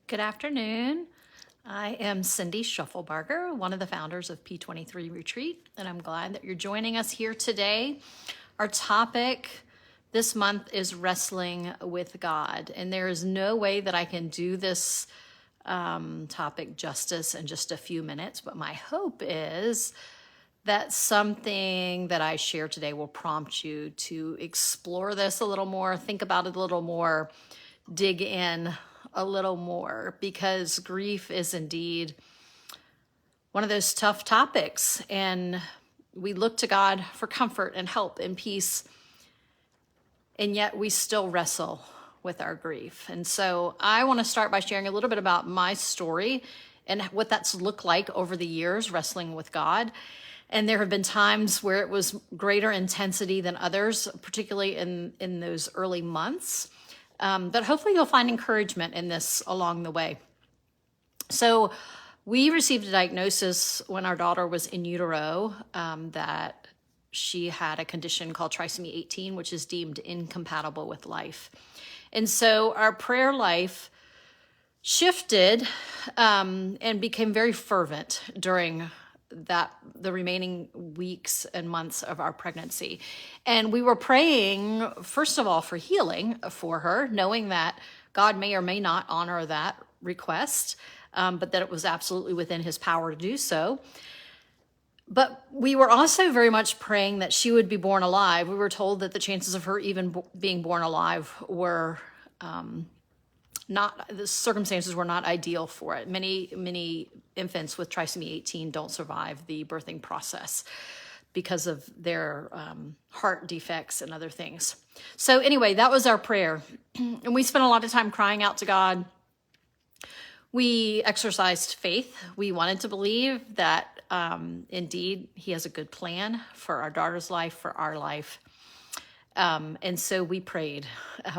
Good afternoon. I am Cindy Schuffelbarger, one of the founders of P23 Retreat, and I'm glad that you're joining us here today. Our topic this month is wrestling with God, and there is no way that I can do this topic justice in just a few minutes, but my hope is that something that I share today will prompt you to explore this a little more, think about it a little more, dig in a little more, because grief is indeed one of those tough topics, and we look to God for comfort and help and peace, and yet we still wrestle with our grief. And so I want to start by sharing a little bit about my story and what that's looked like over the years wrestling with God. And there have been times where it was greater intensity than others, particularly in those early months. But hopefully you'll find encouragement in this along the way. So we received a diagnosis when our daughter was in utero that she had a condition called trisomy 18, which is deemed incompatible with life. And so our prayer life shifted and became very fervent during the remaining weeks and months of our pregnancy. And we were praying, first of all, for healing for her, knowing that God may or may not honor that request, but that it was absolutely within his power to do so. But we were also very much praying that she would be born alive. We were told that the chances of her even being born alive were the circumstances were not ideal for it. Many infants with trisomy 18 don't survive the birthing process because of their heart defects and other things. So anyway, that was our prayer. And we spent a lot of time crying out to God. We exercised faith. We wanted to believe that indeed he has a good plan for our daughter's life, for our life. And so we prayed,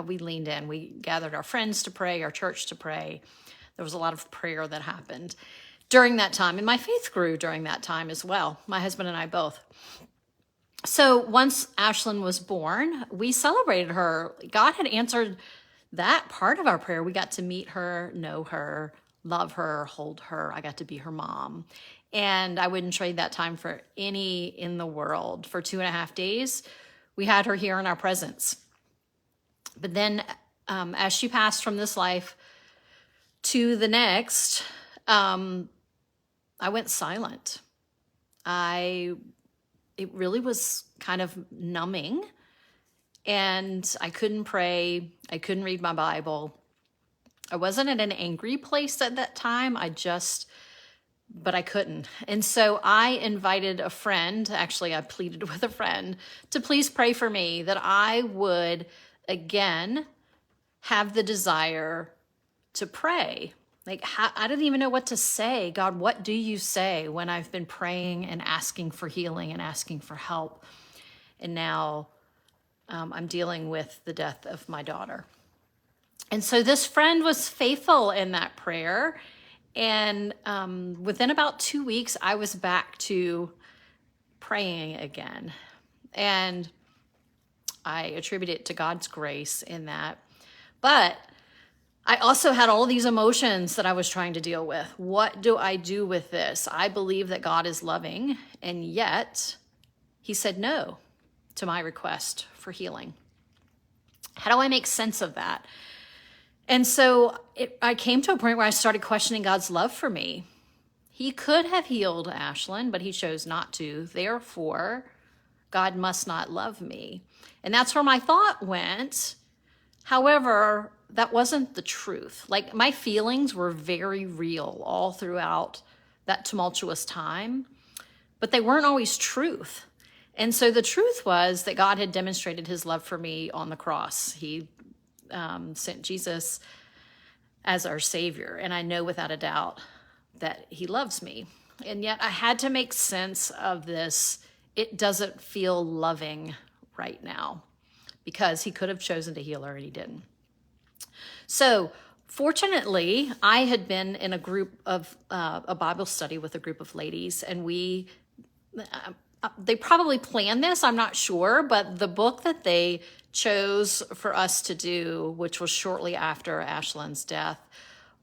we leaned in, we gathered our friends to pray, our church to pray. There was a lot of prayer that happened during that time. And my faith grew during that time as well, my husband and I both. So once Ashlyn was born, we celebrated her. God had answered that part of our prayer. We got to meet her, know her, love her, hold her. I got to be her mom. And I wouldn't trade that time for any in the world. For 2.5 days, we had her here in our presence. But then as she passed from this life to the next, I went silent. It really was kind of numbing, and I couldn't pray. I couldn't read my Bible. I wasn't in an angry place at that time. But I couldn't. And so I invited a friend, actually I pleaded with a friend, to please pray for me that I would again have the desire to pray. I didn't even know what to say. God, what do you say when I've been praying and asking for healing and asking for help? And now I'm dealing with the death of my daughter. And so this friend was faithful in that prayer. And within about 2 weeks, I was back to praying again. And I attribute it to God's grace in that. But I also had all these emotions that I was trying to deal with. What do I do with this? I believe that God is loving, and yet he said no to my request for healing. How do I make sense of that? And so I came to a point where I started questioning God's love for me. He could have healed Ashlyn, but he chose not to. Therefore, God must not love me. And that's where my thought went. However, that wasn't the truth. Like, my feelings were very real all throughout that tumultuous time, but they weren't always truth. And so the truth was that God had demonstrated his love for me on the cross. He sent Jesus as our Savior. And I know without a doubt that he loves me. And yet I had to make sense of this. It doesn't feel loving right now, because he could have chosen to heal her and he didn't. So fortunately, I had been in a group of a Bible study with a group of ladies, and they probably planned this, I'm not sure, but the book that they chose for us to do, which was shortly after Ashlyn's death,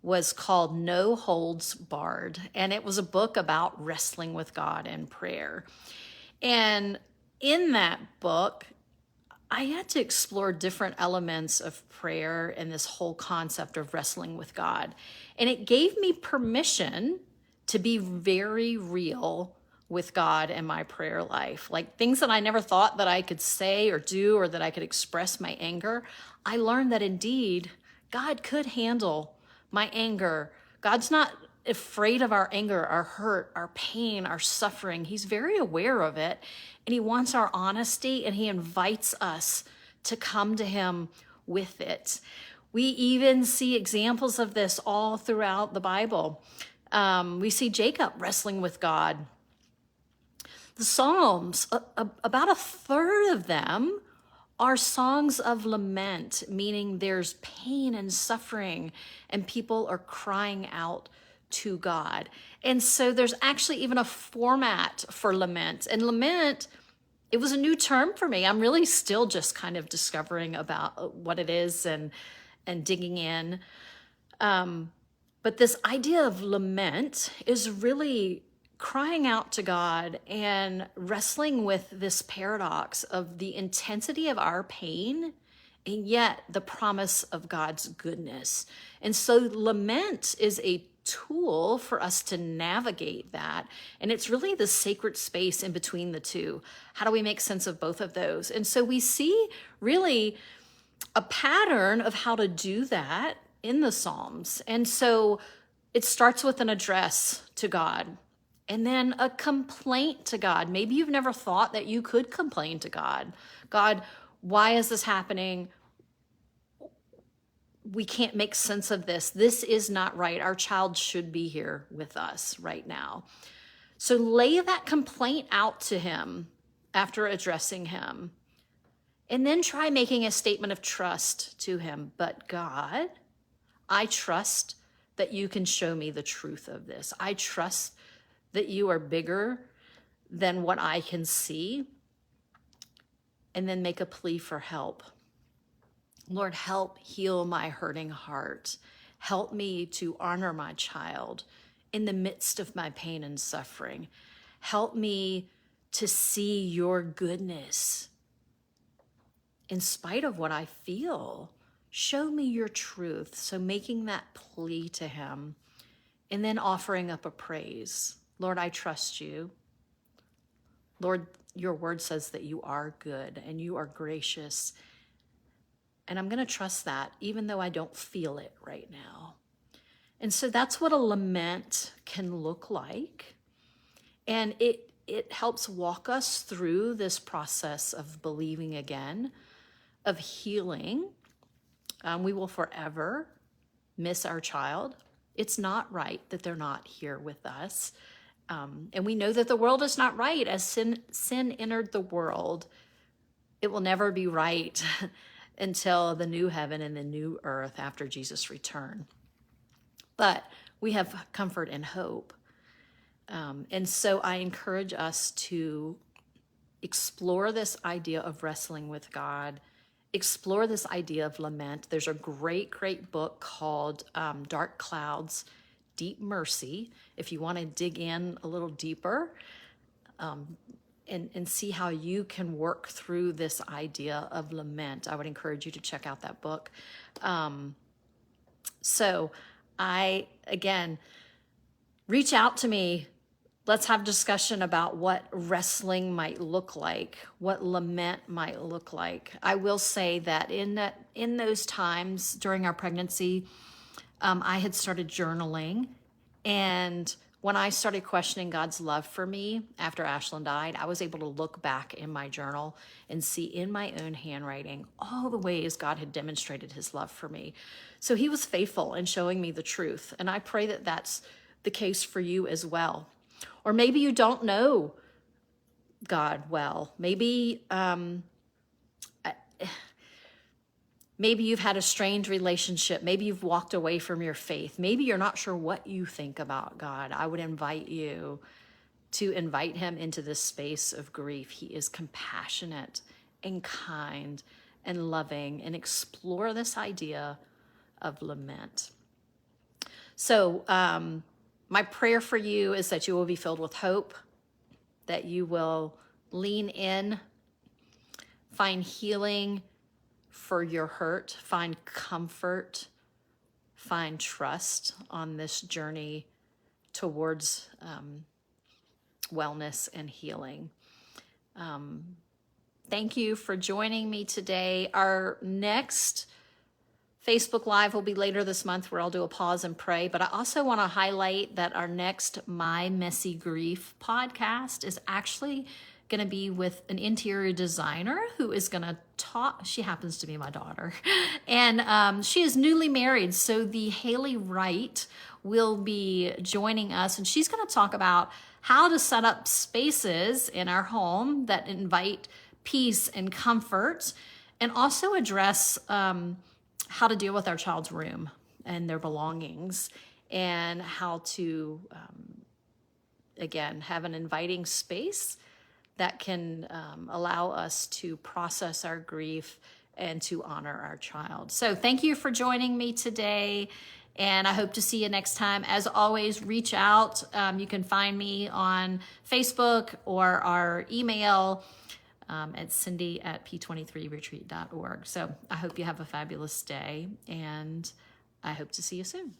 was called No Holds Barred, and it was a book about wrestling with God and prayer. And in that book, I had to explore different elements of prayer and this whole concept of wrestling with God. And it gave me permission to be very real with God and my prayer life. Like things that I never thought that I could say or do or that I could express my anger. I learned that indeed God could handle my anger. God's not afraid of our anger, our hurt, our pain, our suffering. He's very aware of it, and he wants our honesty, and he invites us to come to him with it. We even see examples of this all throughout the Bible. We see Jacob wrestling with God. The Psalms, about a third of them are songs of lament, meaning there's pain and suffering, and people are crying out to God. And so there's actually even a format for lament. And lament, it was a new term for me. I'm really still just kind of discovering about what it is and digging in. But this idea of lament is really crying out to God and wrestling with this paradox of the intensity of our pain and yet the promise of God's goodness. And so lament is a tool for us to navigate that. And it's really the sacred space in between the two. How do we make sense of both of those? And so we see really a pattern of how to do that in the Psalms. And so it starts with an address to God and then a complaint to God. Maybe you've never thought that you could complain to God. God, why is this happening? We can't make sense of this. This is not right. Our child should be here with us right now. So lay that complaint out to him after addressing him. And then try making a statement of trust to him. But God, I trust that you can show me the truth of this. I trust that you are bigger than what I can see. And then make a plea for help. Lord, help heal my hurting heart. Help me to honor my child in the midst of my pain and suffering. Help me to see your goodness in spite of what I feel. Show me your truth. So making that plea to him and then offering up a praise. Lord, I trust you. Lord, your word says that you are good and you are gracious. And I'm going to trust that even though I don't feel it right now. And so that's what a lament can look like. And it helps walk us through this process of believing again, of healing. We will forever miss our child. It's not right that they're not here with us. And we know that the world is not right. As sin entered the world, it will never be right until the new heaven and the new earth after Jesus' return. But we have comfort and hope. And so I encourage us to explore this idea of wrestling with God, explore this idea of lament. There's a great, great book called Dark Clouds, Deep Mercy, if you want to dig in a little deeper. And see how you can work through this idea of lament. I would encourage you to check out that book. So again, reach out to me. Let's have discussion about what wrestling might look like, what lament might look like. I will say that in those times during our pregnancy, I had started journaling, and when I started questioning God's love for me after Ashlyn died, I was able to look back in my journal and see in my own handwriting all the ways God had demonstrated his love for me. So he was faithful in showing me the truth. And I pray that that's the case for you as well. Or maybe you don't know God well. Maybe you've had a strained relationship. Maybe you've walked away from your faith. Maybe you're not sure what you think about God. I would invite you to invite him into this space of grief. He is compassionate and kind and loving, and explore this idea of lament. So my prayer for you is that you will be filled with hope, that you will lean in, find healing for your hurt, find comfort, find trust on this journey towards wellness and healing. Thank you for joining me today. Our next Facebook Live will be later this month, where I'll do a pause and pray. But I also want to highlight that our next My Messy Grief podcast is actually going to be with an interior designer who is going to talk. She happens to be my daughter, and she is newly married. So the Haley Wright will be joining us, and she's going to talk about how to set up spaces in our home that invite peace and comfort, and also address how to deal with our child's room and their belongings, and how to, again, have an inviting space that can allow us to process our grief and to honor our child. So thank you for joining me today, and I hope to see you next time. As always, reach out. You can find me on Facebook or our email at cindy@p23retreat.org. So I hope you have a fabulous day, and I hope to see you soon.